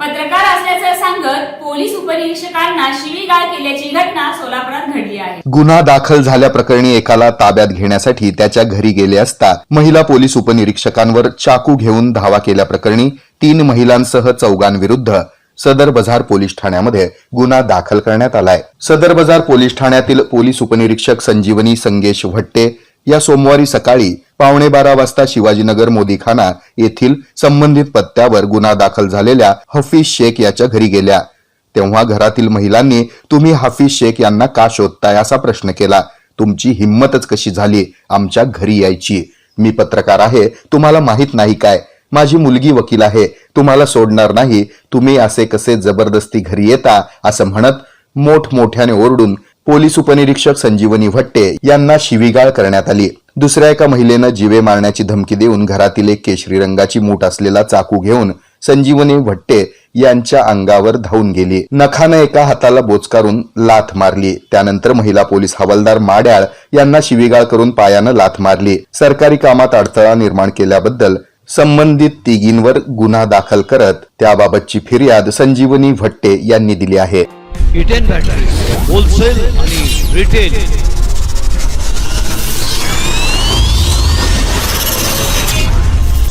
पत्रकार असल्याचं सांगत पोलीस उपनिरीक्षकांना शिवीगाळ केल्याची घटना सोलापुरात घडली आहे। गुन्हा दाखल झाल्याप्रकरणी एकाला ताब्यात घेण्यासाठी त्याच्या घरी गेले असता महिला पोलीस उपनिरीक्षकांवर चाकू घेऊन धावा केल्याप्रकरणी 3 महिलांसह 4 विरुद्ध सदर बाजार पोलीस ठाण्यामध्ये गुन्हा दाखल करण्यात आलाय। सदर बाजार पोलीस ठाण्यातील पोलीस उपनिरीक्षक संजीवनी संगेश भट्टे या सोमवारी सकाळी 11:15 वाजता शिवाजीनगर मोदीखाना येथील संबंधित पत्त्यावर गुन्हा दाखल झालेल्या हफीज शेख याच्या घरी गेल्या। तेव्हा घरातील महिलांनी तुम्ही हफीज शेख यांना का शोधताय असा प्रश्न केला। तुमची हिम्मतच कशी झाली आमच्या घरी यायची? मी पत्रकार आहे, तुम्हाला माहित नाही काय? माझी मुलगी वकील आहे, तुम्हाला सोडणार नाही, तुम्ही असे कसे जबरदस्ती घरी येता असं म्हणत मोठमोठ्याने ओरडून पोलीस उपनिरीक्षक संजीवनी भट्टे यांना शिवीगाळ करण्यात आली। दुसऱ्या एका महिलेनं जीवे मारण्याची धमकी देऊन घरातील एक केशरी रंगाची मूठ असलेला चाकू घेऊन संजीवनी भट्टे यांच्या अंगावर धावून गेली। नखानं एका हाताला बोचकारून लाथ मारली। त्यानंतर महिला पोलीस हवालदार माड्याळ यांना शिवीगाळ करून पायानं लाथ मारली। सरकारी कामात अडथळा निर्माण केल्याबद्दल संबंधित तिघींवर गुन्हा दाखल करत त्याबाबतची फिर्याद संजीवनी भट्टे यांनी दिली आहे। इटेन बॅटरी होलसेल आणि रिटेल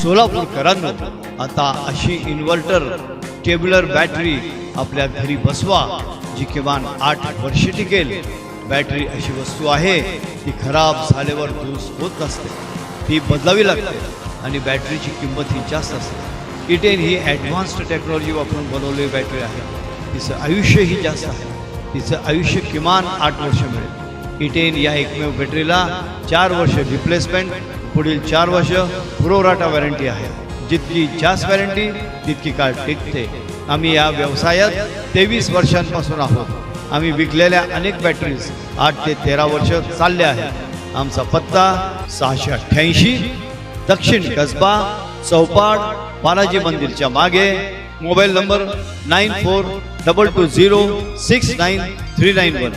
सोलापूरकरांनो, आता अशी इन्व्हर्टर टेब्युलर बॅटरी आपल्या घरी बसवा जी किमान 8 वर्षे टिकेल। बॅटरी अशी वस्तू आहे ती खराब झाल्यावर दुरुस्त होत नसते, ती बदलावी लागते आणि बॅटरीची किंमत ही जास्त असते। इटेन ही ॲडव्हान्स्ड टेक्नॉलॉजी वापरून बनवलेली बॅटरी आहे। तिचं आयुष्यही जास्त आहे, तिचं आयुष्य किमान 8 वर्ष मिळेल। इटेन या एकमेव बॅटरीला 4 वर्ष रिप्लेसमेंट, पुढील 4 वर्ष पुरवठा वॉरंटी आहे। जितकी जास्त वॉरंटी तितकी काळ टिकते। आम्ही या व्यवसायात 23 वर्षांपासून आहोत। आम्ही विकलेल्या अनेक बॅटरीज 8 ते 13 वर्ष चालल्या आहेत। आमचा पत्ता 688 दक्षिण कसबा चौपाड बालाजी मंदिरच्या मागे। Mobile number 9422069391।